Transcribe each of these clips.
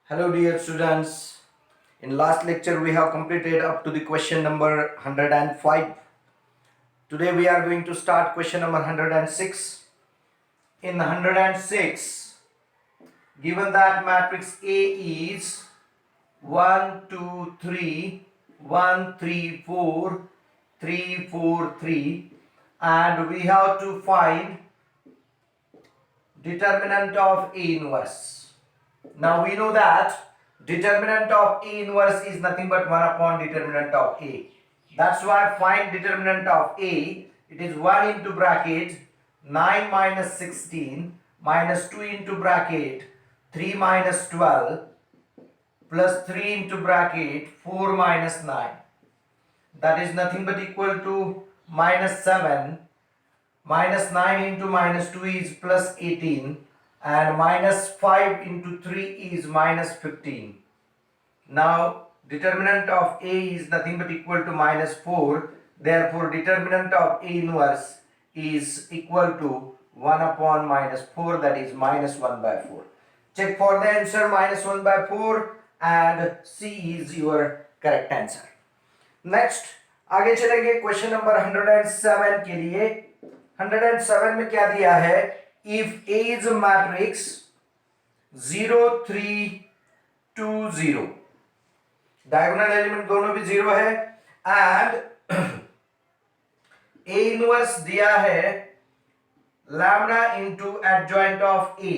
Hello dear students, in last lecture we have completed up to the question number 105. Today we are going to start question number 106. In 106, given that matrix A is 1, 2, 3, 1, 3, 4, 3, 4, 3, and we have to find determinant of A inverse. Now we know that determinant of A inverse is nothing but 1 upon determinant of A. That's why find determinant of A. It is 1 into bracket 9 minus 16 minus 2 into bracket 3 minus 12 plus 3 into bracket 4 minus 9. That is nothing but equal to minus 7. Minus 9 into minus 2 is plus 18. And minus 5 into 3 is minus 15. Now determinant of A is nothing but equal to minus 4. Therefore determinant of A inverse is equal to 1 upon minus 4, that is minus 1 by 4. Check for the answer, minus 1 by 4, and C is your correct answer. Next आगे चलेंगे question number 107 के लिए. 107 में क्या दिया है? If A is a matrix 0, 3, 2, 0, diagonal element दोनों भी 0 है, एंड A इनवर्स दिया है lambda into adjoint of A.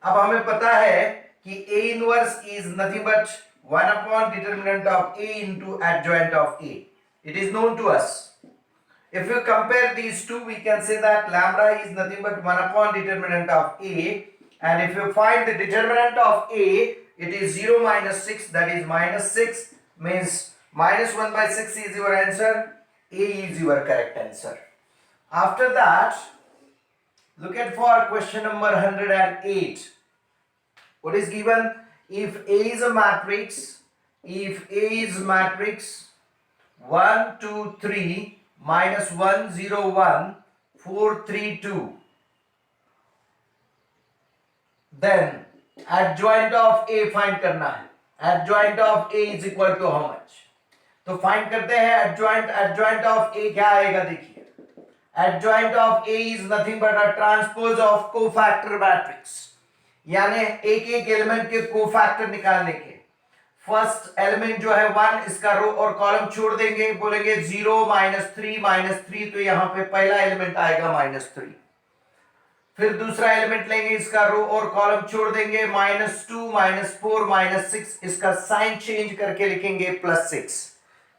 अब हमें पता है कि A inverse is nothing but 1 upon determinant of A into adjoint of A. It is known to us. If you compare these two, we can say that lambda is nothing but 1 upon determinant of A, and if you find the determinant of A, it is 0 minus 6, that is minus 6, means minus 1 by 6 is your answer. A is your correct answer. After that, look at for question number 108. What is given? If A is a matrix, if A is matrix 1, 2, 3, minus 1, 0, 1, 4, 3, 2, then adjoint of A find करना है. Adjoint of A is equal to how much? तो find करते हैं adjoint of A क्या आएगा. देखिए, adjoint of A is nothing but a transpose of cofactor matrix, यानी एक एक एलिमेंट के कोफैक्टर निकालने के. फर्स्ट एलिमेंट जो है 1, इसका रो और कॉलम छोड़ देंगे, बोलेंगे 0 माइनस 3 माइनस 3, तो यहां पे पहला एलिमेंट आएगा माइनस 3. फिर दूसरा एलिमेंट लेंगे, इसका रो और कॉलम छोड़ देंगे, माइनस 2 माइनस 4 माइनस 6, इसका साइन चेंज करके लिखेंगे प्लस 6,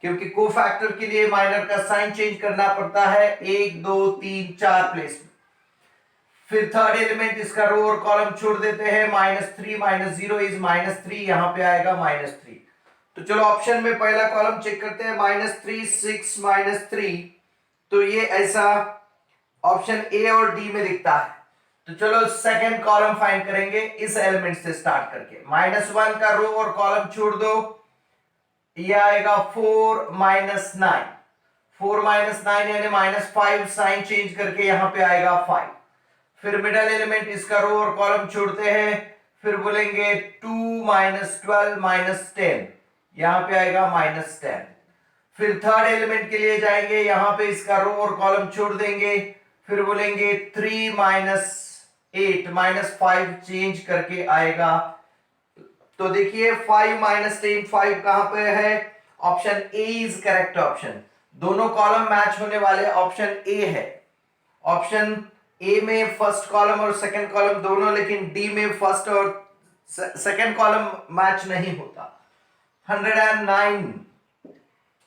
क्योंकि कोफैक्टर के लिए माइनर का साइन चेंज करना पड़ता है 1, 2, 3, 4 प्लेस में. फिर थर्ड एलिमेंट, इसका रो और कॉलम छोड़ देते हैं, माइनस 3 माइनस 0 इज माइनस 3, यहां पे आएगा माइनस 3. तो चलो ऑप्शन में पहला कॉलम चेक करते हैं, माइनस 3, 6 माइनस 3, तो ये ऐसा ऑप्शन ए और डी में दिखता है. तो चलो सेकंड कॉलम फाइंड करेंगे इस एलिमेंट से स्टार्ट करके. माइनस 1 का रो और कॉलम छोड़ दो, ये आएगा 4 माइनस 9, 4 माइनस 9 यानी माइनस 5, साइन चेंज करके यहां पे आएगा 5. फिर मिडल एलिमेंट, इसका रो और कॉलम छोड़ते हैं, फिर बोलेंगे 2 माइनस 12 माइनस 10, यहां पे आएगा माइनस 10. फिर थर्ड एलिमेंट के लिए जाएंगे, यहां पे इसका रो और कॉलम छोड़ देंगे, फिर बोलेंगे 3 माइनस 8 माइनस 5, चेंज करके आएगा. तो देखिए 5 माइनस 10, 5 कहां पे है? Option A is correct option. दोनों कॉलम मैच होने वाले ऑप्शन ए है. ऑप्शन ए में फर्स्ट कॉलम और सेकंड कॉलम दोनों, लेकिन डी में फर्स्ट और सेकंड कॉलम मैच नहीं होता. 109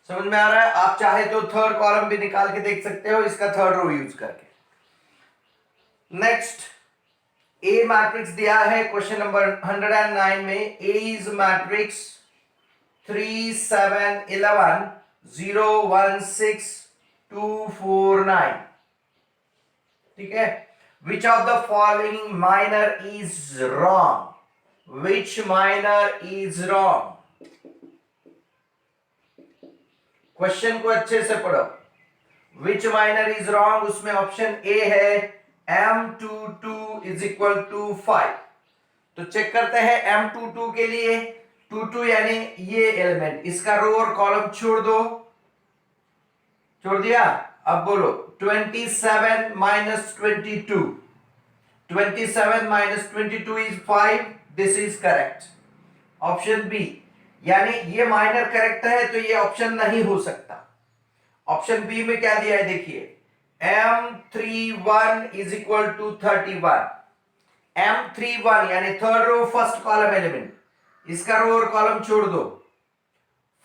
समझ में आ रहा है? आप चाहे तो थर्ड कॉलम भी निकाल के देख सकते हो इसका थर्ड रो यूज करके. नेक्स्ट, ए मैट्रिक्स दिया है क्वेश्चन नंबर 109 में. ए इज मैट्रिक्स 3, 7, 11, 0, 1, 6, 2, 4, 9. ठीक है. Which of the following minor is wrong? Which minor is wrong? Question को अच्छे से पढ़ो. Which minor is wrong? उसमें ऑप्शन ए है M22 is equal to 5. तो चेक करते हैं M22 के लिए, 22 यानी ये एलिमेंट, इसका रो और कॉलम छोड़ दो, छोड़ दिया। अब बोलो 27 minus 22, 27 minus 22 is 5, this is correct, option B. यानी ये माइनर करेक्ट है तो ये ऑप्शन नहीं हो सकता। ऑप्शन बी में क्या दिया है देखिए, M31 is equal to 31, M31 यानी third row first column element, इसका रो और कॉलम छोड़ दो,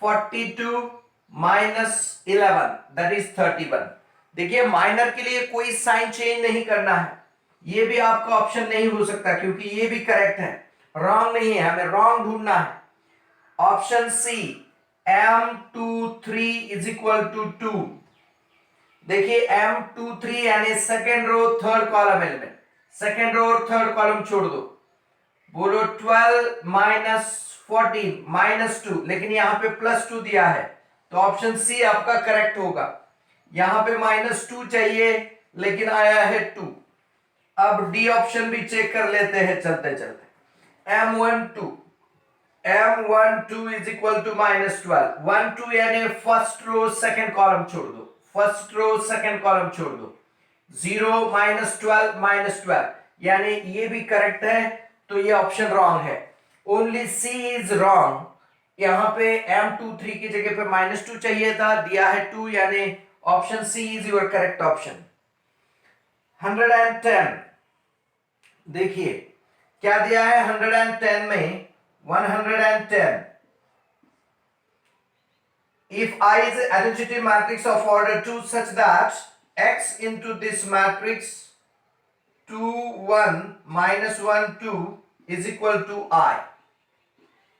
42 माइनस 11 दैट इज 31। देखिए माइनर के लिए कोई साइन चेंज नहीं करना है, ये भी आपका ऑप्शन नहीं हो सकता क्योंकि ये भी करेक्ट है, रॉन्ग नहीं है, हमें रॉन्ग ढूंढना है। Option C M23 is equal to 2, देखिए M23 यानी second row third column element, second row और थर्ड कॉलम छोड़ दो, बोलो 12 माइनस 14 माइनस 2, लेकिन यहां पे प्लस 2 दिया है तो ऑप्शन सी आपका करेक्ट होगा। यहां पे माइनस 2 चाहिए लेकिन आया है 2। अब डी ऑप्शन भी चेक कर लेते हैं चलते चलते, M12 is equal to minus 12, 12 यानी फर्स्ट रो सेकेंड कॉलम छोड़ दो, फर्स्ट रो सेकेंड कॉलम छोड़ दो, 0 माइनस 12 माइनस 12 यानी ये भी करेक्ट है, तो ये ऑप्शन रॉन्ग है, ओनली सी इज रॉन्ग। यहां पे M23 की जगह पे माइनस 2 चाहिए था, दिया है 2, यानी option C is your correct option. 110 देखिए क्या दिया है 110 में, 110 if I is an additive matrix of order 2 such that x into this matrix 2 1 minus 1 2 is equal to I,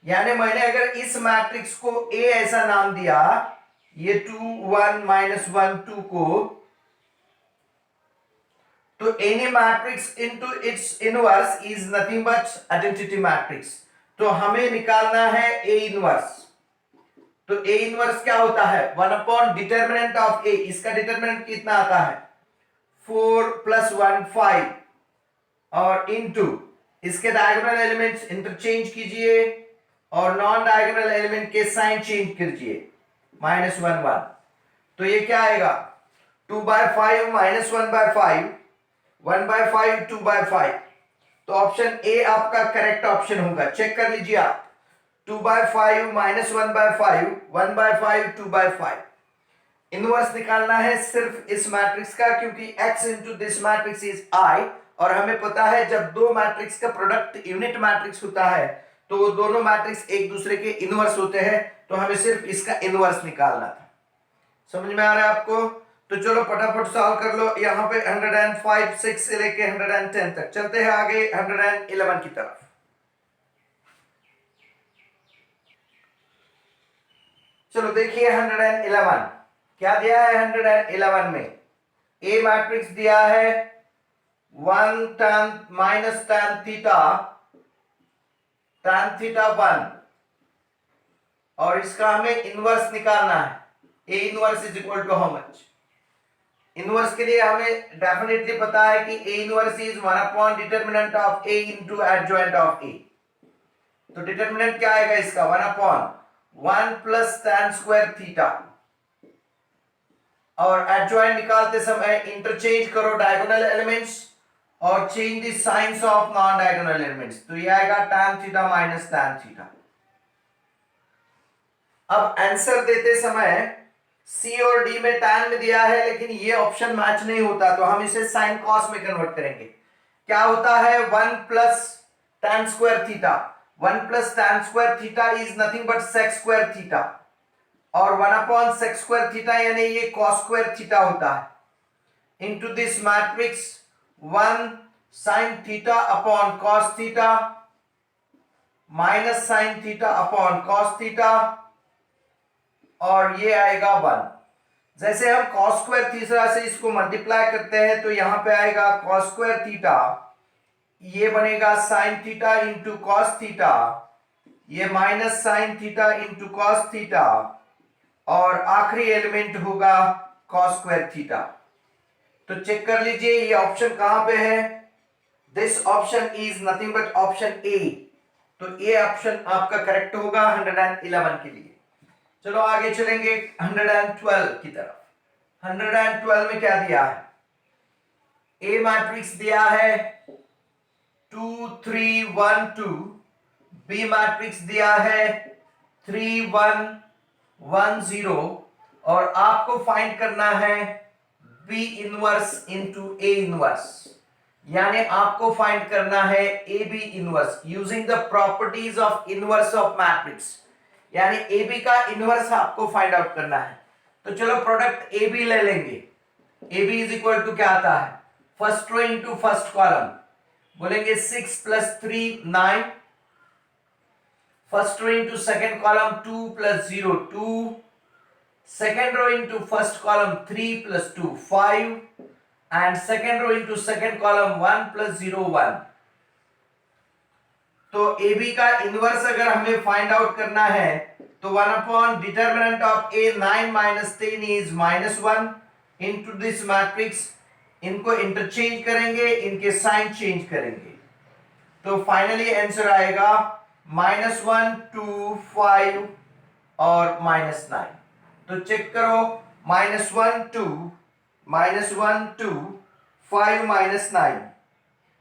यानी मैंने अगर इस मैट्रिक्स को A ऐसा नाम दिया, ये 2 1 minus 1 2 को, तो any matrix into its inverse is nothing but identity matrix, तो हमें निकालना है A इनवर्स। तो A इनवर्स क्या होता है, 1 अपॉन डिटर्मिनेंट ऑफ A, इसका डिटर्मिनेंट कितना आता है 4 प्लस 1 5, और इनटू इसके डायगोनल एलिमेंट्स इंटरचेंज कीजिए और नॉन डायगोनल एलिमेंट के साइन चेंज कीजिए, माइनस 1 1, तो ये क्या आएगा 2/5 माइनस 1/5, 1/5 2/5, तो ऑप्शन ए आपका करेक्ट ऑप्शन होगा। चेक कर लीजिए आप, 2/5 माइनस 1/5, 1/5 2/5। इनवर्स निकालना है सिर्फ इस मैट्रिक्स का, क्योंकि x into this matrix is I, और हमें पता है जब दो मैट्रिक्स का प्रोडक्ट यूनिट मैट्रिक्स होता है तो वो दोनों मैट्रिक्स एक दूसरे के इनवर्स होते हैं, तो हमें सिर्फ इसका इनवर्स निकालना था। समझ में आ रहा है आपको? तो चलो फटाफट सॉल्व कर लो। यहाँ पे 105 6 से लेके 110 तक चलते हैं आगे 111 की तरफ। चलो देखिए 111 क्या दिया है। 111 में ए मैट्रिक्स दिया है 1 tan माइनस tan थीटा 1, और इसका हमें इनवर्स निकालना है। A inverse is equal to how much? Inverse के लिए हमें डेफिनेटली पता है कि A inverse is 1 upon determinant of A into adjoint of A. तो डिटर्मिनेंट क्या आएगा इसका 1 upon 1 plus tan square theta, और एडजॉइंट निकालते समय इंटरचेंज करो डायगोनल एलिमेंट्स और change the signs of non diagonal elements, तो ये आएगा tan theta minus tan theta. अब आंसर देते समय सी और डी में tan में दिया है, लेकिन ये ऑप्शन मैच नहीं होता, तो हम इसे साइन कॉस में कन्वर्ट करेंगे। क्या होता है 1 plus tan square theta, 1 plus tan square theta is nothing but sec square theta, और 1 अपॉन sec स्क्वायर थीटा यानी ये cos स्क्वायर थीटा होता है, into this matrix 1 sin theta upon cos theta minus sin theta upon cos theta, और ये आएगा 1। जैसे हम cos स्क्वायर थीटा से इसको मल्टीप्लाई करते हैं तो यहां पे आएगा cos स्क्वायर थीटा, ये बनेगा sin theta into cos theta, ये minus sin theta into cos theta, और आखिरी एलिमेंट होगा cos स्क्वायर थीटा। तो चेक कर लीजिए ये ऑप्शन कहां पे है, this option is nothing but option A. तो ये ऑप्शन आपका करेक्ट होगा 111 के लिए। चलो आगे चलेंगे 112 की तरफ। 112 में क्या दिया है? ए मैट्रिक्स दिया है 2 3 1 2, बी मैट्रिक्स दिया है 3 1 1 0, और आपको फाइंड करना है B inverse into A inverse, यानी आपको फाइंड करना है A B inverse using the properties of inverse of matrix, यानी ए बी का इनवर्स आपको फाइंड आउट करना है। तो चलो प्रोडक्ट ए बी ले लेंगे। A B is equal to क्या आता है? First row into first column, बोलेंगे 6 plus 3 9, first row into second column 2 plus 0 2, second row into first column 3 plus 2 5, and second row into second column 1 plus 0 1। तो AB का inverse अगर हमें find out करना है तो 1 upon determinant of A 9 minus 10 is -1 into this matrix। इनको interchange करेंगे, इनके साइन चेंज करेंगे, तो फाइनली आंसर आएगा -1 2 5 और -9। तो चेक करो, -1 2 -1 2 5 -9,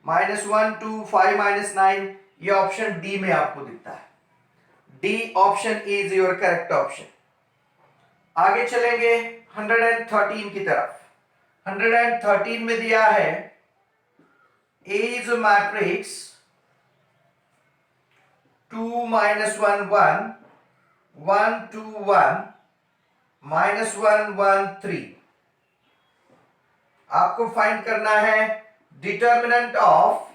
-1 2 5 -9, ये ऑप्शन डी में आपको दिखता है। D option is your correct option. आगे चलेंगे 113 की तरफ। 113 में दिया है A is a matrix 2 -1 1 1 2 1 -1 1 3। आपको फाइंड करना है determinant of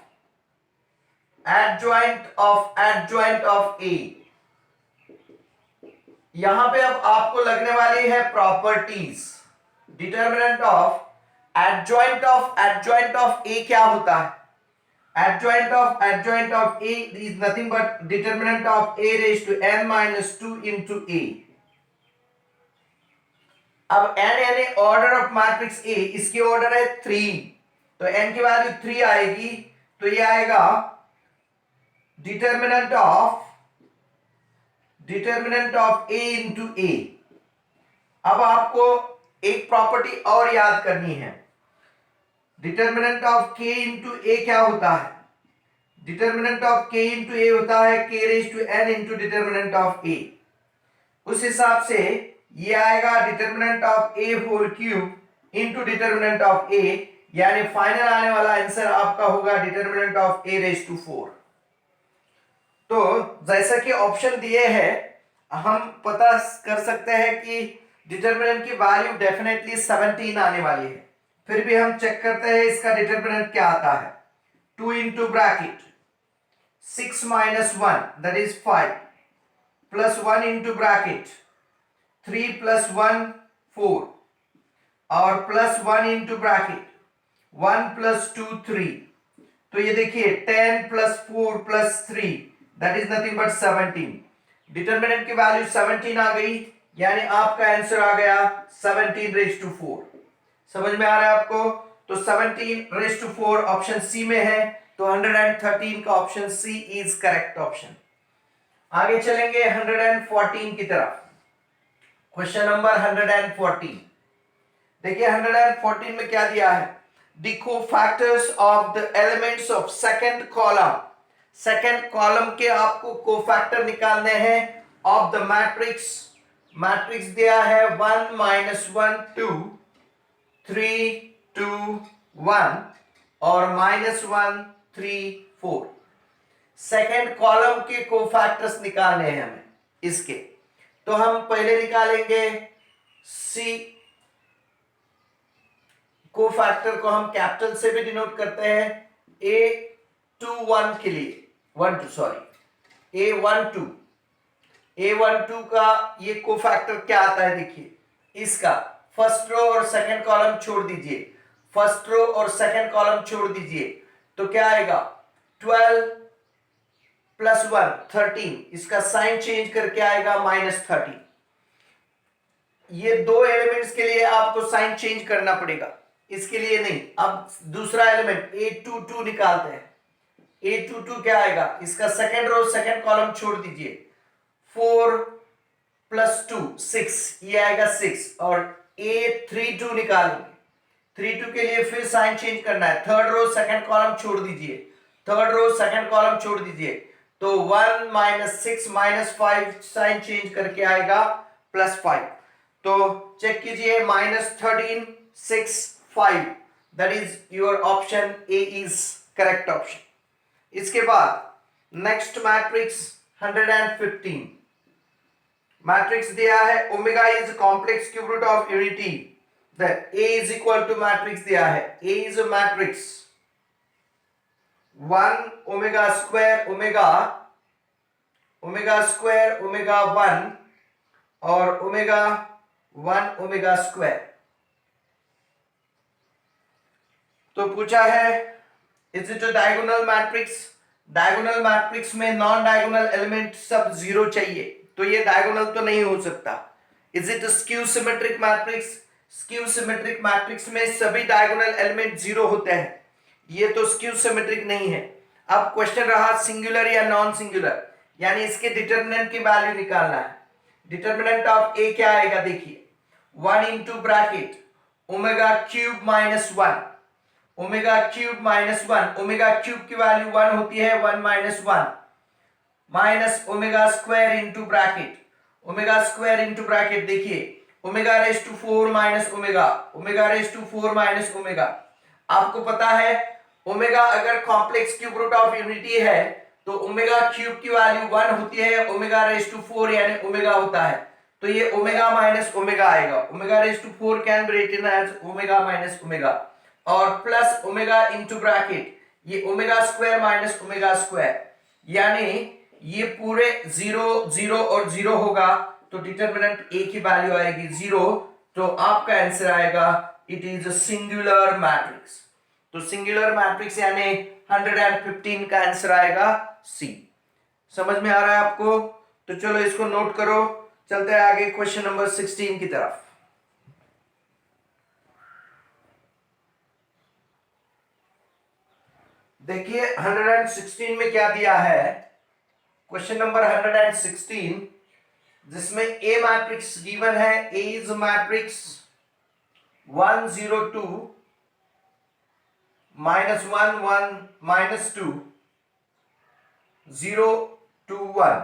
adjoint of A. यहां पे अब आपको लगने वाली है properties. Determinant of adjoint of A क्या होता है? Adjoint of A is nothing but determinant of a raised to n minus 2 into a। अब n यानी ऑर्डर ऑफ मैट्रिक्स A, इसकी ऑर्डर है 3, तो n की वैल्यू 3 आएगी, तो ये आएगा determinant of A into A। अब आपको एक प्रॉपर्टी और याद करनी है। Determinant of K into A क्या होता है? Determinant of K into A होता है K raise to n into determinant of A। उस हिसाब से ये आएगा determinant of A whole cube into determinant of A, यानी फाइनल आने वाला आंसर आपका होगा determinant of A raise to 4। तो जैसा कि ऑप्शन दिए हैं, हम पता कर सकते हैं कि डिटर्मिनेंट की वैल्यू डेफिनेटली 17 आने वाली है। फिर भी हम चेक करते हैं इसका डिटर्मिनेंट क्या आता है। 2 into bracket 6 minus 1 that is 5 plus 1 into bracket 3 plus 1 4, और प्लस 1 इंटू ब्रैकेट 1 plus 2 3। तो ये देखिए 10 plus 4 plus 3 that is nothing but 17। Determinant की वैल्यू 17 आ गई, यानी आपका आंसर आ गया 17 रेज टू 4। समझ में आ रहा है आपको? तो 17 रेज टू 4 ऑप्शन सी में है, तो 113 का option C is correct option. आगे चलेंगे 114 की तरफ। Question number 114। देखिए 114 में क्या दिया है? The cofactors of the elements of second column. Second column के आपको कोफैक्टर निकालने हैं ऑफ द मैट्रिक्स। मैट्रिक्स दिया है 1 -1 2 3 2 1 और -1 3 4। सेकंड कॉलम के कोफैक्टर्स निकालने हैं हमें इसके। तो हम पहले निकालेंगे सी। कोफैक्टर को हम कैपिटल से भी डिनोट करते हैं। A12 के लिए A12 का ये कोफैक्टर क्या आता है? देखिए इसका फर्स्ट रो और सेकंड कॉलम छोड़ दीजिए, फर्स्ट रो और सेकंड कॉलम छोड़ दीजिए, तो क्या आएगा 12 प्लस 1 13। इसका साइन चेंज करके आएगा -30। ये दो एलिमेंट्स के लिए आपको साइन चेंज करना पड़ेगा, इसके लिए नहीं। अब दूसरा एलिमेंट A22 निकालते हैं। A22 क्या आएगा, इसका सेकेंड रो सेकेंड कॉलम छोड़ दीजिए, 4 + 2 6, ये आएगा 6, और A32 निकालेंगे। 32 के लिए फिर साइन चेंज करना है, थर्ड रो सेकंड कॉलम छोड़ दीजिए, थर्ड रो सेकंड कॉलम छोड़ दीजिए, तो 1 - 6 - 5 साइन चेंज करके आएगा +5। तो चेक कीजिए, -13 6 5, that is your option A is correct option. इसके बाद नेक्स्ट मैट्रिक्स 115 मैट्रिक्स दिया है, omega is complex cube root of unity, that A is equal to matrix दिया है, A is a matrix 1 omega square omega, omega square omega 1 और omega 1 omega square. तो पूछा है is it a diagonal matrix, diagonal matrix में non diagonal element सब zero चाहिए, तो ये डायगोनल तो नहीं हो सकता। Is it skew symmetric matrix, skew symmetric matrix में सभी डायगोनल एलिमेंट जीरो होते हैं, ये तो स्क्यू सिमेट्रिक नहीं है। अब क्वेश्चन रहा सिंगुलर या नॉन सिंगुलर, यानी इसके डिटरमिनेंट की वैल्यू निकालना है। डिटरमिनेंट ऑफ ए क्या आएगा, देखिए 1 into bracket omega cube -1, omega cube -1, omega cube की वैल्यू 1 होती है, 1 - 1 minus omega square into bracket, omega square into bracket, देखिए omega raise to 4 minus omega, omega raise to 4 minus omega. आपको पता है ओमेगा अगर complex cube root of unity है तो ओमेगा क्यूब की वैल्यू 1 होती है, ओमेगा रेज टू 4 यानी ओमेगा होता है, तो ये ओमेगा माइनस ओमेगा आएगा, omega raise to 4 can be written as omega minus omega, और प्लस ओमेगा इंटू ब्रैकेट ये omega square minus omega square, यानी ये पूरे 0 0 और 0 होगा, तो डिटरमिनेंट ए की वैल्यू आएगी 0, तो आपका आंसर आएगा it is a singular matrix. तो सिंगुलर मैट्रिक्स यानी 115 का आंसर आएगा सी। समझ में आ रहा है आपको? तो चलो इसको नोट करो, चलते हैं आगे क्वेश्चन नंबर 16 की तरफ। देखिए 116 में क्या दिया है, क्वेश्चन नंबर 116 जिसमें ए मैट्रिक्स गिवन है, ए इज मैट्रिक्स 1 0 2 -1 1 -2 0 2 1,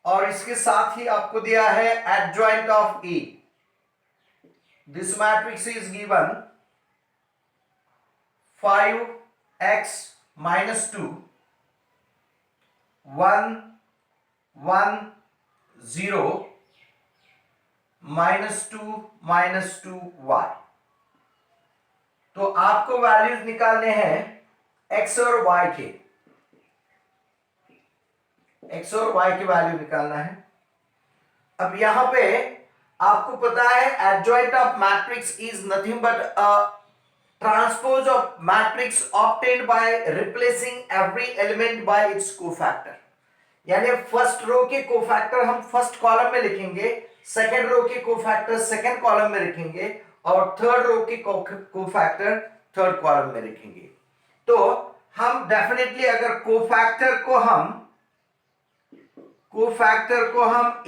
और इसके साथ ही आपको दिया है adjoint of A. This matrix is given 5x -2 1 1 0 -2 -2y। तो आपको वैल्यूज निकालने हैं x और y के, x और y की वैल्यू निकालना है। अब यहां पे आपको पता है adjoint of matrix is nothing but a transpose of matrix obtained by replacing every element by it's cofactor, यानी फर्स्ट रो के कोफैक्टर हम फर्स्ट कॉलम में लिखेंगे, सेकंड रो के कोफैक्टर सेकंड कॉलम में लिखेंगे, और थर्ड रो के कोफैक्टर थर्ड कॉलम में लिखेंगे। तो हम डेफिनेटली अगर कोफैक्टर को हम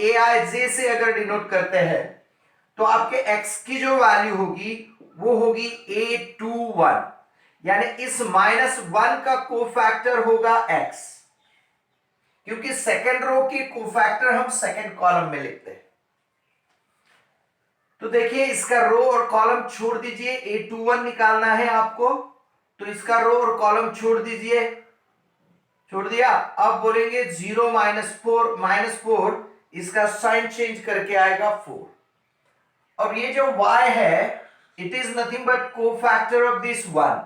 aij से अगर डिनोट करते हैं तो आपके x की जो वैल्यू होगी वो होगी A21, यानी इस -1 का कोफैक्टर होगा x, क्योंकि सेकंड रो के कोफैक्टर हम सेकंड कॉलम में लिखते हैं। तो देखिए इसका रो और कॉलम छोड़ दीजिए, A21 निकालना है आपको, तो इसका रो और कॉलम छोड़ दीजिए, छोड़ दिया। अब बोलेंगे 0 -4 इसका साइन चेंज करके आएगा 4, और ये जो y है it is nothing but cofactor of this 1।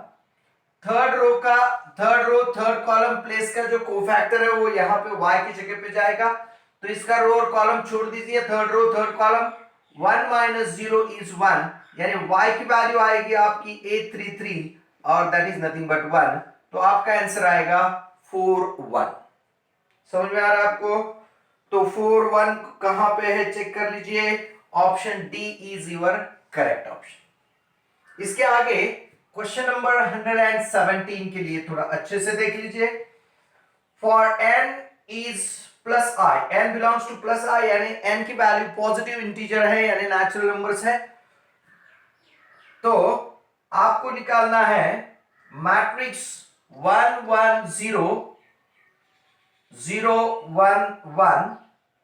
Third row third column place का जो कोफैक्टर है वो यहाँ पे y की जगह पे जाएगा, तो इसका रो और कॉलम छोड़ दीजिए, third row third column, 1 - 0 is 1, यानी y की वैल्यू आएगी आपकी A33 और दैट इज नथिंग बट 1, तो आपका आंसर आएगा 4 1। समझ में आ रहा है आपको? तो 4 1 कहां पे है चेक कर लीजिए, option D is your correct option. इसके आगे क्वेश्चन नंबर 117 के लिए थोड़ा अच्छे से देख लीजिए। For n is plus I, n belongs to plus I, यानी n की वैल्यू पॉजिटिव इंटीजर है यानी नेचुरल नंबर्स है, तो आपको निकालना है मैट्रिक्स 1 1 0 0 1 1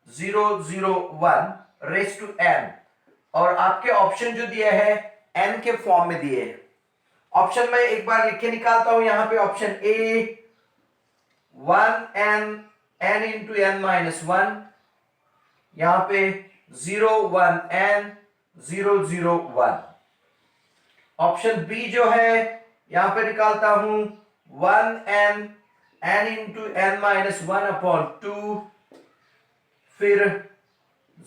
0 0 1 रेस टू n, और आपके ऑप्शन जो दिए हैं n के फॉर्म में दिए हैं। ऑप्शन में एक बार लिख के निकालता हूं, यहां पे option A 1n n into n minus 1, यहां पे 0 1 n 0 0 1। ऑप्शन बी जो है यहां पे निकालता हूं 1n n into n minus 1 upon 2, फिर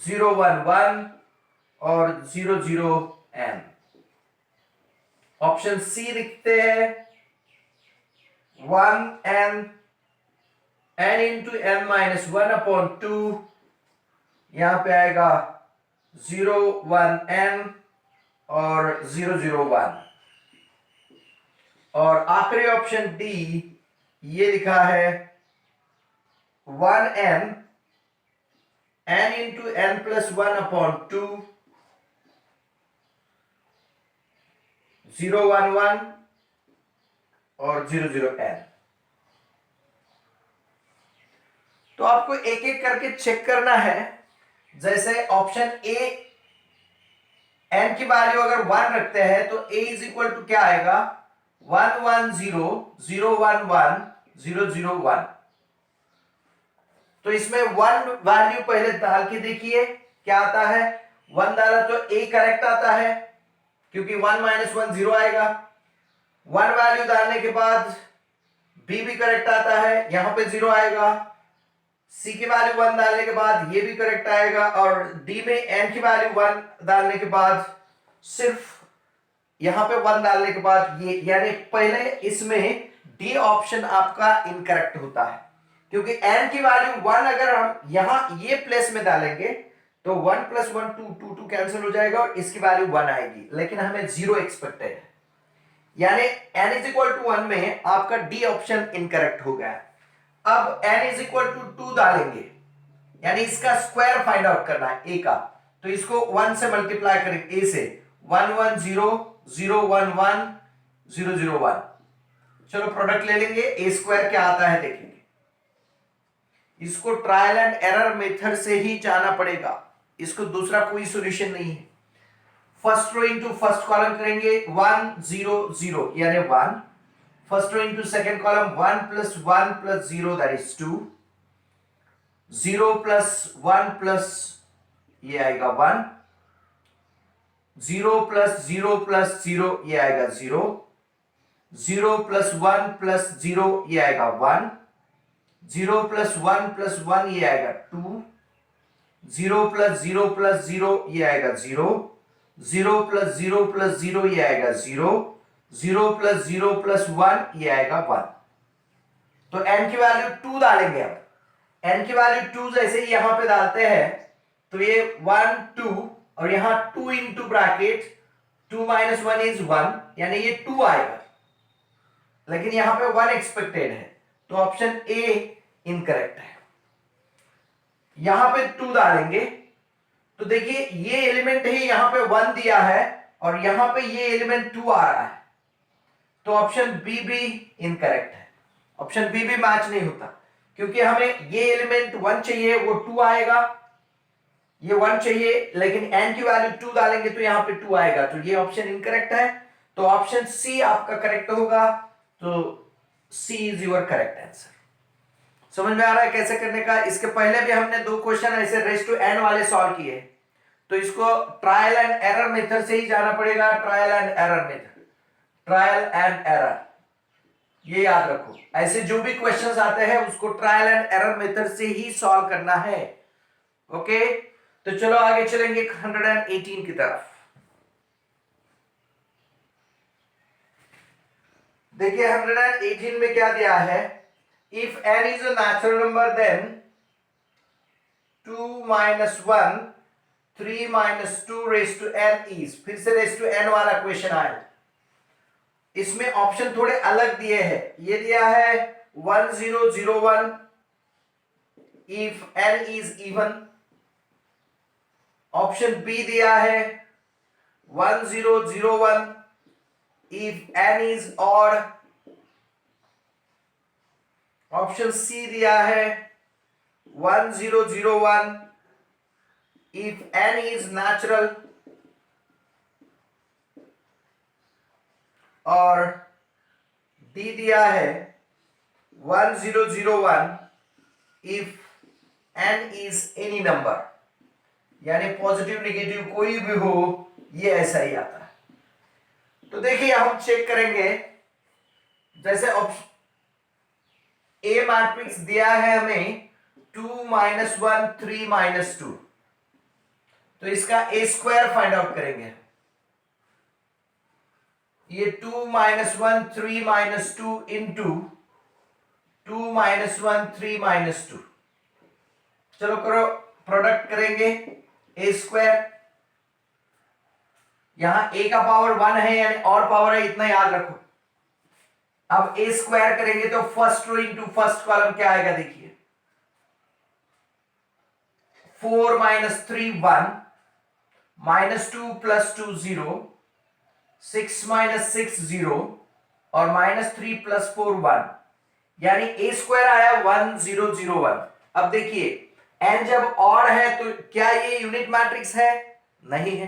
0 1 1 और 0 0 n। ऑप्शन सी लिखते हैं 1n n into n minus 1 upon 2, यहां पे आएगा 0 1 n और 0 0 1। और आखिरी ऑप्शन डी ये लिखा है 1n n into n plus 1 upon 2, 0 1 1 और 0 0 n। तो आपको एक एक करके चेक करना है। जैसे ऑप्शन ए n की वैल्यू अगर 1 रखते हैं तो a इज इक्वल टू क्या आएगा 1 1 0 0 1 1 0 0 1। तो इसमें 1 वैल्यू पहले डाल के देखिए क्या आता है। 1 डाला तो a करेक्ट आता है क्योंकि 1 माइनस 1 0 आएगा। 1 वैल्यू डालने के बाद b भी करेक्ट आता है, यहां पे 0 आएगा। c की वैल्यू 1 डालने के बाद ये भी करेक्ट आएगा, और d में n की वैल्यू 1 डालने के बाद सिर्फ यहां पे 1 डालने के बाद ये, यानी पहले इसमें d ऑप्शन आपका इनकरेक्ट होता है क्योंकि n की वैल्यू 1 अगर हम यहां ये प्लेस में डालेंगे तो 1 प्लस 1 2 2 2 कैंसिल हो जाएगा और इसकी वैल्यू 1 आएगी, लेकिन हमें 0 एक्सपेक्टेड है, यानी n इज इक्वल टू 1 में आपका d ऑप्शन इनकरेक्ट हो गया। अब n इज इक्वल टू 2 डालेंगे, यानी इसका स्क्वायर फाइंड आउट करना है a का, तो इसको 1 से मल्टीप्लाई करेंगे a से 1 1 0 0 1 1 0 0 1। चलो प्रोडक्ट ले लेंगे, a स्क्वायर क्या आता है देखेंगे। इसको ट्रायल एंड एरर मेथड से ही जाना पड़ेगा, इसको दूसरा कोई सॉल्यूशन नहीं है। First row into first column करेंगे 1 0 0 यानी 1, first row into second column 1 plus 0 that is 2, 0 plus 1 plus ये आएगा 1, 0 प्लस 0 ये आएगा 0, 0 प्लस 1 प्लस 0 ये आएगा 1, 0 प्लस 1 ये आएगा 2, 0 प्लस 0 ये आएगा 0, 0 प्लस 0 ये आएगा 0, 0 प्लस 1 ये आएगा 1। तो n की वैल्यू 2 डालेंगे। अब n की वैल्यू 2 जैसे ही यहां पे डालते हैं तो ये 1 2 और यहां 2 इंटू ब्रैकेट 2 माइनस 1 इज 1, यानी ये 2 आएगा, लेकिन यहां पे 1 एक्सपेक्टेड है, तो ऑप्शन ए इनकरेक्ट है। यहां पे 2 डालेंगे तो देखिए ये एलिमेंट ही यहां पे 1 दिया है और यहां पे ये एलिमेंट 2 आ रहा है, तो ऑप्शन बी भी इनकरेक्ट है। ऑप्शन बी भी मैच नहीं होता क्योंकि हमें ये एलिमेंट 1 चाहिए, वो 2 आएगा, ये 1 चाहिए, लेकिन n की वैल्यू 2 डालेंगे तो यहां पे 2 आएगा, तो ये ऑप्शन इनकरेक्ट है। तो ऑप्शन सी आपका करेक्ट होगा, तो सी इज योर करेक्ट आंसर। समझ में आ रहा है कैसे करने का। इसके पहले भी हमने 2 क्वेश्चन ऐसे रेस टू n वाले सॉल्व किए, तो इसको ट्रायल एंड एरर मेथड से ही जाना पड़ेगा। Trial and error method, trial and error, ये याद रखो। ऐसे जो भी क्वेश्चंस आते हैं उसको ट्रायल एंड एरर मेथड से ही सॉल्व करना है। ओके, तो चलो आगे चलेंगे 118 की तरफ। देखिए 118 में क्या दिया है, if n is a natural number then 2 minus 1 3 minus 2 raised to n is, फिर से raised to n वाला क्वेश्चन आया। इसमें ऑप्शन थोड़े अलग दिए हैं। ये दिया है 1001 if n is even. Option B दिया है 1001 if n is odd. Option C दिया है 1001 if n is natural, और डी दिया है 1001 if n is any number, यानी पॉजिटिव नेगेटिव कोई भी हो, ये ऐसा ही आता है। तो देखिए हम चेक करेंगे, जैसे ऑप्शन ए मैट्रिक्स दिया है हमें 2 -1 3 -2, तो इसका ए स्क्वायर फाइंड आउट करेंगे। ये 2 -1 3 -2 इंटू 2 -1 3 -2, चलो करो प्रोडक्ट करेंगे। ए स्क्वायर, यहां ए का पावर 1 है यानी और पावर है, इतना याद रखो। अब ए स्क्वायर करेंगे तो first row into first column क्या आएगा, देखिए 4 - 3 1, -2 + 2 0, 6 - 6 0, और -3 + 4 1, यानी ए स्क्वायर आया 1001। अब देखिए n जब ऑड है तो क्या ये यूनिट मैट्रिक्स है? नहीं है।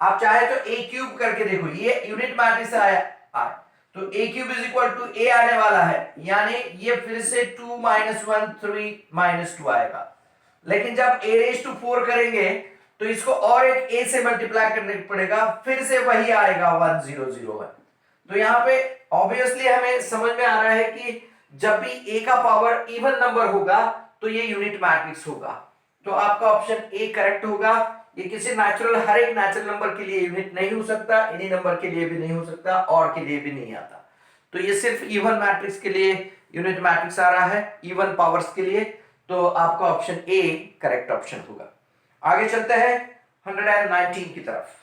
आप चाहे तो a क्यूब करके देखो, ये यूनिट मैट्रिक्स आया तो a cube is equal to a आने वाला है, यानी ये फिर से 2 - 1 3 -2 आएगा। लेकिन जब a⁴ करेंगे तो इसको और एक a से मल्टीप्लाई करने पड़ेगा, फिर से वही आएगा 1001। तो यहाँ पे ऑब्वियसली हमें समझ में आ रहा है कि जब भी a का पावर इवन नंबर होगा तो ये यूनिट मैट्रिक्स होगा। तो आपका ऑप्शन ए करेक्ट होगा। ये किसी नेचुरल, हर एक नेचुरल नंबर के लिए यूनिट नहीं हो सकता, एनी नंबर के लिए भी नहीं हो सकता, और के लिए भी नहीं आता। तो ये सिर्फ इवन मैट्रिक्स के लिए यूनिट मैट्रिक्स आ रहा है, इवन पावर्स के लिए। तो आपका ऑप्शन ए करेक्ट ऑप्शन होगा। आगे चलते हैं 119 की तरफ।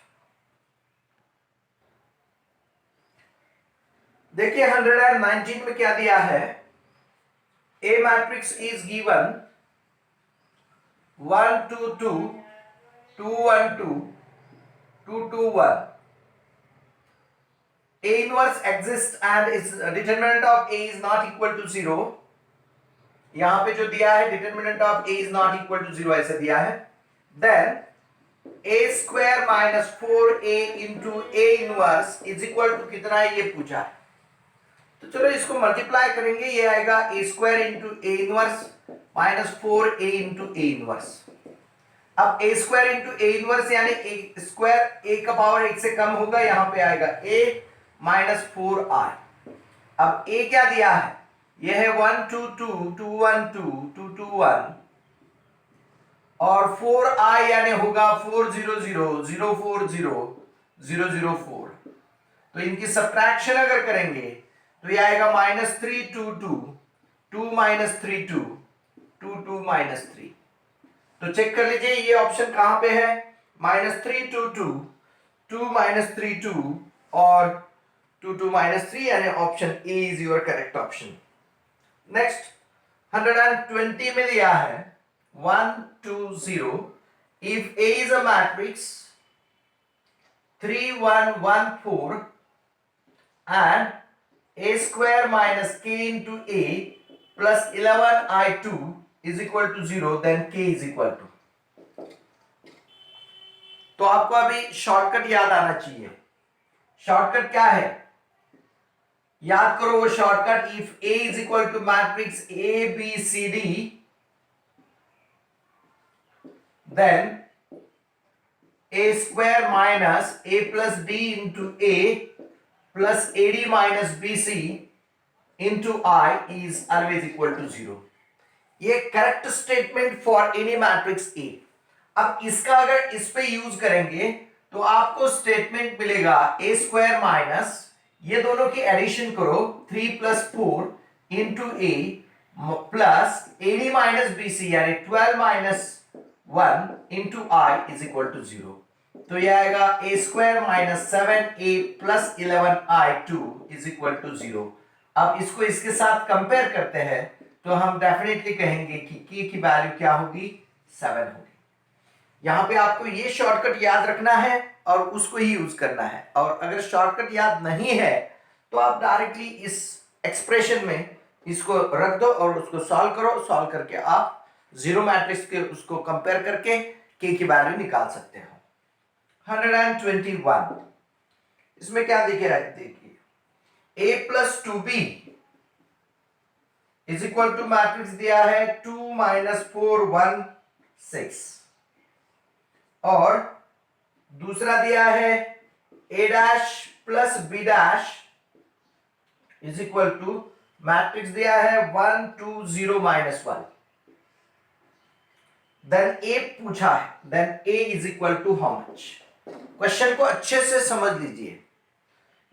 देखिए 119 में क्या दिया है, A matrix is given 1 2 2 2 1 2 2 2 1. A inverse exists and its determinant of A is not equal to 0. यहां पे जो दिया है determinant of A is not equal to 0 ऐसे दिया है। Then A square minus 4A into A inverse is equal to कितना है ये पूछा है। तो चलो इसको मल्टीप्लाई करेंगे, ये आएगा a square into A inverse minus 4a into A inverse. अब a square into A inverse यानी a स्क्वायर a का पावर 1 से कम होगा, यहां पे आएगा a माइनस 4i। अब a क्या दिया है, ये है 1 2 2 2 1 2 2 2 1, और 4i यानी होगा 400 040 004। तो इनकी सब्ट्रैक्शन अगर करेंगे तो ये आएगा -3 2 2 2 -3 2 2 2 -3। तो चेक कर लीजिए ये ऑप्शन कहां पे है, -3 2 2 2 -3 2 और 2 2 -3, यानी option A is your correct option. Next 120 में दिया है 1 2 0 if A is a matrix 3 1 1 4 and a square minus k into a plus 11i2 is equal to 0, then k is equal to। तो आपको अभी शॉर्टकट याद आना चाहिए। शॉर्टकट क्या है, याद करो वो shortcut. If a is equal to matrix a b c d, then a square minus a plus d into a plus AD minus BC into I is always equal to 0। ये correct statement for any matrix A। अब इसका अगर इस पे use करेंगे तो आपको statement मिलेगा a स्क्वायर माइनस, ये दोनों की एडिशन करो 3 + 4 into a plus AD minus BC यानी 12 - 1 into I is equal to 0। तो ये आएगा a square minus 7a plus 11i2 is equal to 0। अब इसको इसके साथ कंपेयर करते हैं तो हम डेफिनेटली कहेंगे कि k की वैल्यू क्या होगी, 7 होगी। यहां पे आपको ये शॉर्टकट याद रखना है और उसको ही यूज करना है, और अगर शॉर्टकट याद नहीं है तो आप डायरेक्टली इस एक्सप्रेशन में इसको रख दो और उसको सॉल्व करो। सॉल्व करके आप जीरो मैट्रिक्स के उसको कंपेयर करके k की वैल्यू निकाल सकते हो। 121 इसमें क्या दिख रहा है, देखिए a plus 2b is equal to matrix दिया है 2 माइनस 4 1 6, और दूसरा दिया है a dash plus b dash is equal to matrix दिया है 1 2 0 माइनस 1। देन a पूछा है, then a is equal to how much. Question को अच्छे से समझ लीजिए,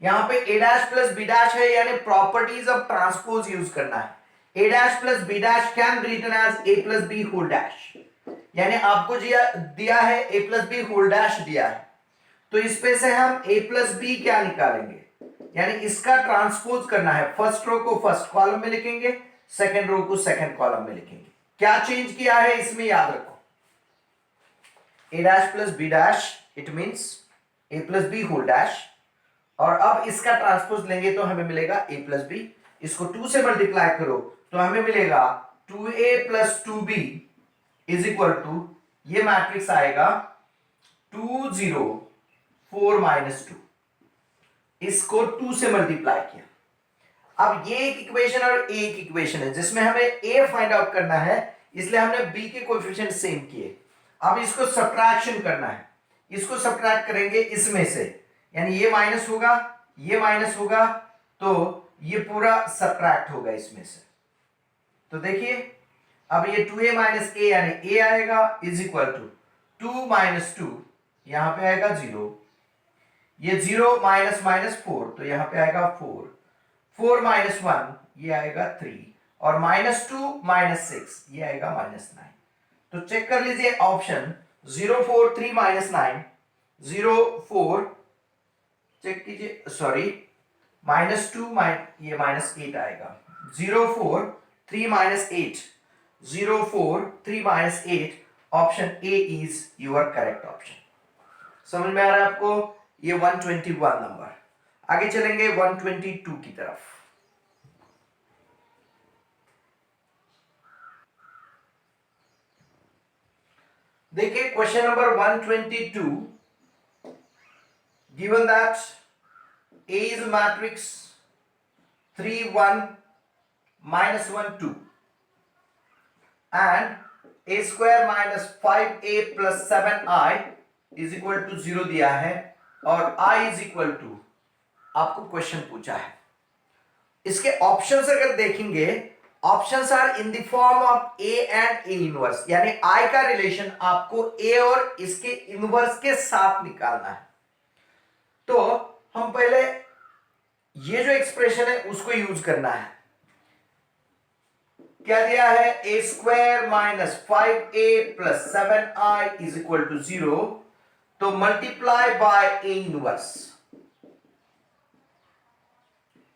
यहां पे a dash plus b dash है, यानी प्रॉपर्टीज ऑफ ट्रांसपोज यूज करना है। a dash plus b dash can be written as a plus b whole dash, यानी आपको दिया है a plus b whole dash दिया है, तो इस पे से हम a प्लस b क्या निकालेंगे, यानी इसका ट्रांसपोज करना है। फर्स्ट रो को फर्स्ट कॉलम में लिखेंगे, सेकंड रो को सेकंड कॉलम में लिखेंगे। क्या चेंज किया है इसमें याद रखो, a dash plus b dash it means a plus b whole dash, और अब इसका ट्रांसपोज लेंगे तो हमें मिलेगा a प्लस b। इसको 2 से मल्टीप्लाई करो तो हमें मिलेगा 2a plus 2b is equal to, ये मैट्रिक्स आएगा 2 0 4 माइनस 2। इसको 2 से मल्टीप्लाई किया। अब ये एक इक्वेशन और ए एक इक्वेशन है जिसमें हमें a फाइंड आउट करना है, इसलिए हमने b के कोएफिशिएंट सेम किए। अब इसको सब्ट्रैक्शन करना है, इसको सब्ट्रैक्ट करेंगे इसमें से, यानी ये माइनस होगा, ये माइनस होगा, तो ये पूरा सब्ट्रैक्ट होगा इसमें से। तो देखिए अब ये 2a माइनस a यानी a आएगा इज इक्वल टू 2 माइनस 2, यहां पे आएगा 0, ये 0 माइनस माइनस 4 तो यहां पे आएगा 4, 4 माइनस 1 ये आएगा 3, और माइनस 2 माइनस 6 ये आएगा माइनस 9। तो चेक कर लीजिए ऑप्शन 0 4 3 माइनस 9, 0 4 चेक कीजिए, सॉरी माइनस 2 ये माइनस 8 आएगा, 0 4 3 minus 8, 0 4 3 minus 8, option A is your correct option. समझ में आ रहा है आपको, ये 121 नंबर। आगे चलेंगे 122 की तरफ। देखिए question number 122, given that A is a matrix 3 1 minus 1 2 and a square minus 5a plus 7i is equal to 0 दिया है, और i is equal to, आपको क्वेश्चन पूछा है। इसके ऑप्शंस अगर देखेंगे, options are in the form of a and a inverse, यानी i का रिलेशन आपको a और इसके इनवर्स के साथ निकालना है। तो हम पहले ये जो एक्सप्रेशन है उसको यूज करना है। क्या दिया है, a square minus 5a plus 7i is equal to 0, तो multiply by a inverse,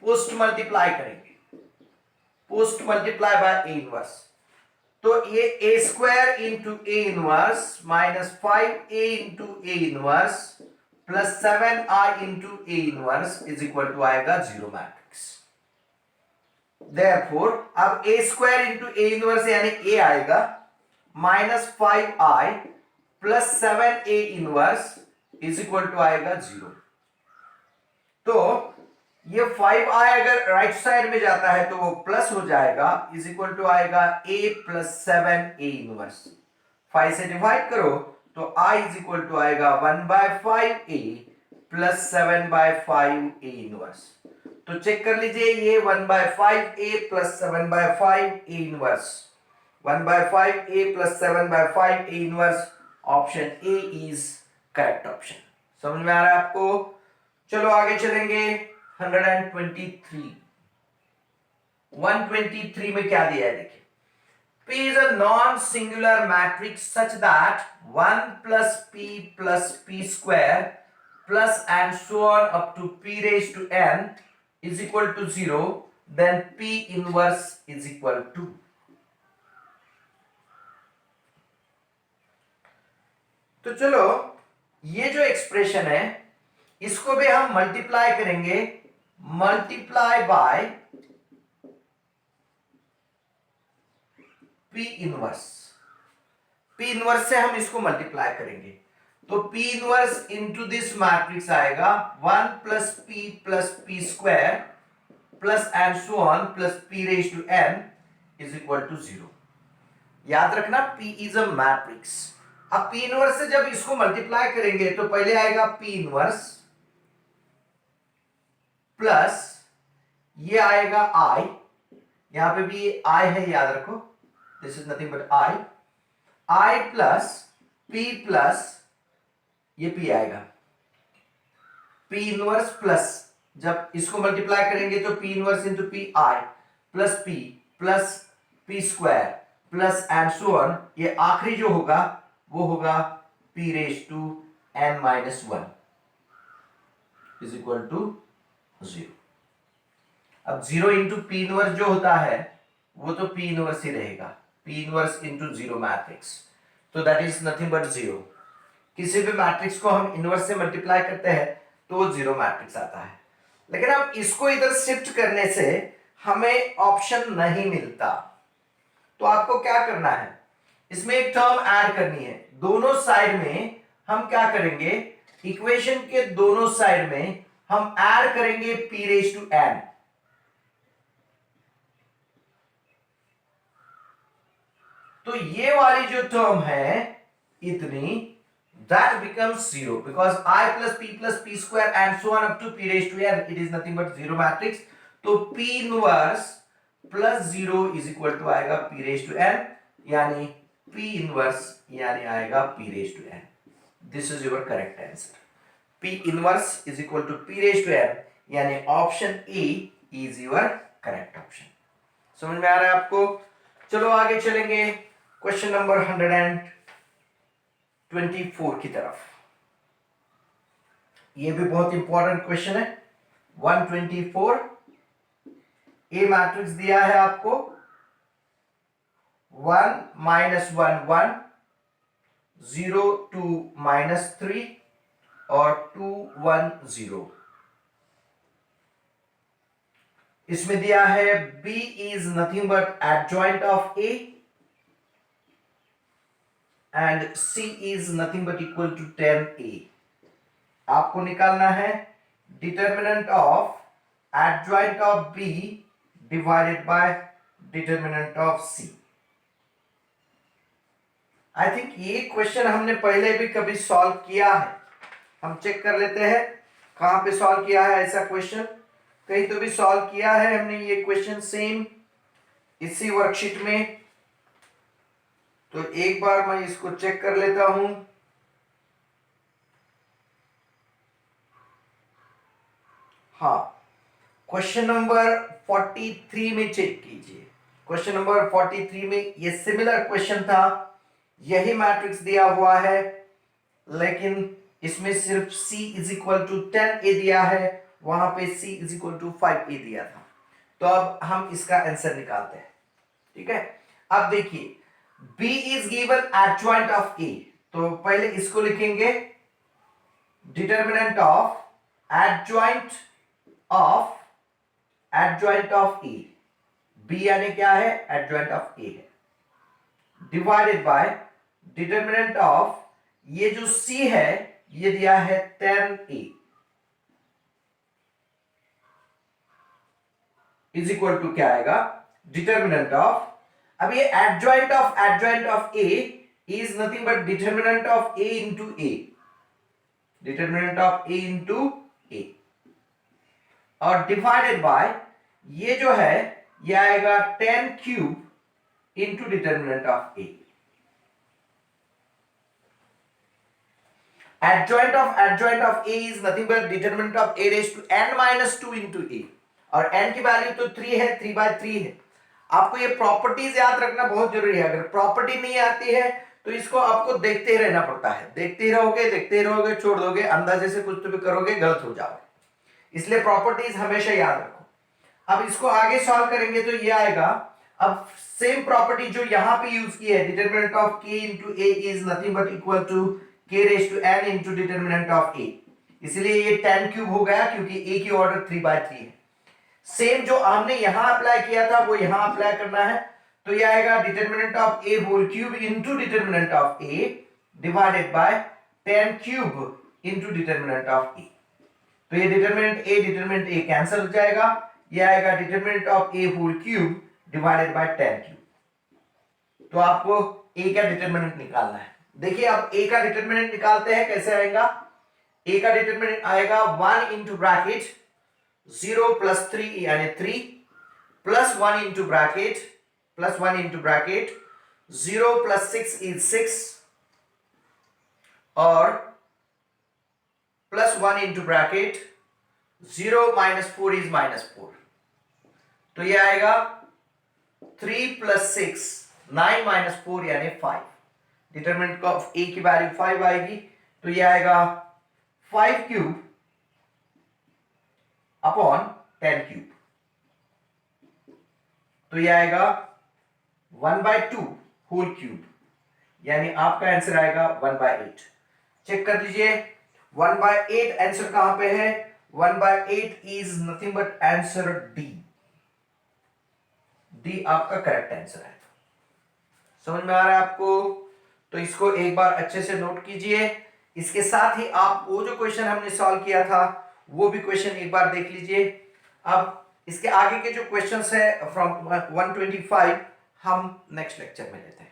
post multiply करेंगे, post multiply by a inverse, तो ये a square into a inverse minus 5a into a inverse plus 7i into a inverse is equal to आएगा 0 matrix. Therefore अब a square into a inverse यानी a आएगा minus 5i plus 7a inverse is equal to आएगा 0। तो ये 5i अगर right side में जाता है तो वो प्लस हो जाएगा, इज इक्वल टू आएगा a प्लस 7a इनवर्स। 5 से डिवाइड करो तो i इज इक्वल टू आएगा 1/5a प्लस 7/5a इनवर्स। तो चेक कर लीजिए, ये 1/5a plus 7/5a inverse, 1/5a plus 7/5a inverse, option A is correct option. समझ में आ रहा है आपको? चलो आगे चलेंगे 123 में क्या दिया है देखिए, P is a non-singular matrix such that 1 plus P square plus and so on up to P raised to n is equal to 0, then P inverse is equal to. तो चलो ये जो एक्सप्रेशन है इसको भी हम मल्टीप्लाई करेंगे, multiply by P inverse. P inverse से हम इसको मल्टीप्लाई करेंगे तो P inverse into this matrix आएगा 1 plus P square plus and so on plus P raise to n is equal to 0। याद रखना P इज अ मैट्रिक्स। अब P inverse से जब इसको मल्टीप्लाई करेंगे तो पहले आएगा P इनवर्स प्लस ये आएगा I, यहां पे भी I है याद रखो, this is nothing but I plus P plus ये P आएगा, P इनवर्स प्लस जब इसको मल्टीप्लाई करेंगे तो P inverse into P I plus P square plus and so on, ये आखिरी जो होगा वो होगा P raise to n minus 1 is equal to 0। अब 0 इंटू P इनवर्स जो होता है वो तो P इनवर्स ही रहेगा, P इनवर्स इंटू 0 मैट्रिक्स, तो दैट इज नथिंग बट 0। किसी भी मैट्रिक्स को हम इनवर्स से मल्टीप्लाई करते हैं तो वो 0 मैट्रिक्स आता है, लेकिन अब इसको इधर शिफ्ट करने से हमें ऑप्शन नहीं मिलता, तो आपको क्या करना है, इसमें एक टर्म ऐड करनी है। दोनों साइड में हम क्या करेंगे, इक्वेशन के दोनों साइड में हम ऐड करेंगे P रेज टू n। तो ये वाली जो टर्म है इतनी, that becomes 0 because I plus P square and so on up to P raised to n, it is nothing but 0 matrix। तो P inverse plus 0 is equal to आएगा P raised to n, यानी P inverse यानी आएगा P raised to n। This is your correct answer। P inverse is equal to P raised to n, यानी option A is your correct option। समझ में आ रहा है आपको? चलो आगे चलेंगे क्वेश्चन नंबर 124 की तरफ। ये भी बहुत इंपॉर्टेंट क्वेश्चन है। 124 ए मैट्रिक्स दिया है आपको 1 -1 1 0 2 -3 और 2 1 0। इसमें दिया है B is nothing but adjoint of A and C is nothing but equal to 10A। आपको निकालना है determinant of adjoint of B divided by determinant of C। I think ये क्वेश्चन हमने पहले भी कभी सॉल्व किया है, हम चेक कर लेते हैं कहां पे सॉल्व किया है ऐसा क्वेश्चन। कहीं तो भी सॉल्व किया है हमने ये क्वेश्चन सेम इसी वर्कशीट में, तो एक बार मैं इसको चेक कर लेता हूं। हाँ, क्वेश्चन नंबर 43 में चेक कीजिए। क्वेश्चन नंबर 43 में ये सिमिलर क्वेश्चन था, यही मैट्रिक्स दिया हुआ है, लेकिन इसमें सिर्फ C is equal to 10A दिया है, वहां पे C is equal to 5A दिया था। तो अब हम इसका आंसर निकालते हैं, ठीक है। अब देखिए B is given adjoint of A, तो पहले इसको लिखेंगे determinant of adjoint of A। B यानी क्या है, एडजॉइंट ऑफ A है, डिवाइडेड बाय डिटर्मिनेंट ऑफ ये जो C है ये दिया है 10A इज इक्वल टू क्या आएगा, डिटर्मिनेंट ऑफ, अब ये adjoint of A is nothing but determinant of A into A, determinant of A into A, और डिवाइडेड बाय ये जो है ये आएगा 10 cube into determinant of A। adjoint of A is nothing but determinant of A raised to n minus 2 into A, और n की value तो 3 है, 3/3 है। आपको ये प्रॉपर्टीज याद रखना बहुत जरूरी है। अगर प्रॉपर्टी नहीं आती है तो इसको आपको देखते ही रहना पड़ता है, देखते रहोगे, छोड़ दोगे, अंदाजे से कुछ तो भी करोगे, गलत हो जाओगे। इसलिए प्रॉपर्टीज हमेशा याद रखो। अब इसको आगे सॉल्व करेंगे तो ये आएगा, अब सेम प्रॉपर्टी जो यहां पे यूज की है, determinant of k into A is nothing but equal to k raise to n into determinant of a, इसलिए ये 10 क्यूब हो गया क्योंकि a की ऑर्डर 3/3 है। सेम जो हमने यहां अप्लाई किया था वो यहां अप्लाई करना है, तो ये आएगा determinant of a whole cube into determinant of a divided by 10 cube into determinant of a। तो ये डिटरमिनेंट a कैंसिल हो जाएगा, ये आएगा determinant of a whole cube divided by 10 cube. तो आपको a का डिटरमिनेंट निकालना है। देखिए अब a का डिटरमिनेंट निकालते हैं, कैसे आएगा। a का डिटरमिनेंट आएगा 1 इंटू ब्रैकेट 0 प्लस 3 यानी 3 plus 1 into bracket 0 plus 6 is 6 और plus 1 into bracket 0 minus 4 is -4। तो ये आएगा 3 प्लस 6 9 माइनस 4 यानी 5। डिटरमिनेंट ऑफ a की वैल्यू 5 आएगी, तो ये आएगा 5 क्यूब अपॉन 10 क्यूब, तो ये आएगा 1/2 होल क्यूब, यानी आपका आंसर आएगा 1/8। चेक कर लीजिए 1/8 आंसर कहां पे है, 1/8 is nothing but answer D आपका करेक्ट आंसर है। समझ में आ रहा है आपको, तो इसको एक बार अच्छे से नोट कीजिए। इसके साथ ही आप वो जो क्वेश्चन हमने सॉल्व किया था वो भी क्वेश्चन एक बार देख लीजिए। अब इसके आगे के जो क्वेश्चंस है फ्रॉम 125 हम नेक्स्ट लेक्चर में लेते हैं।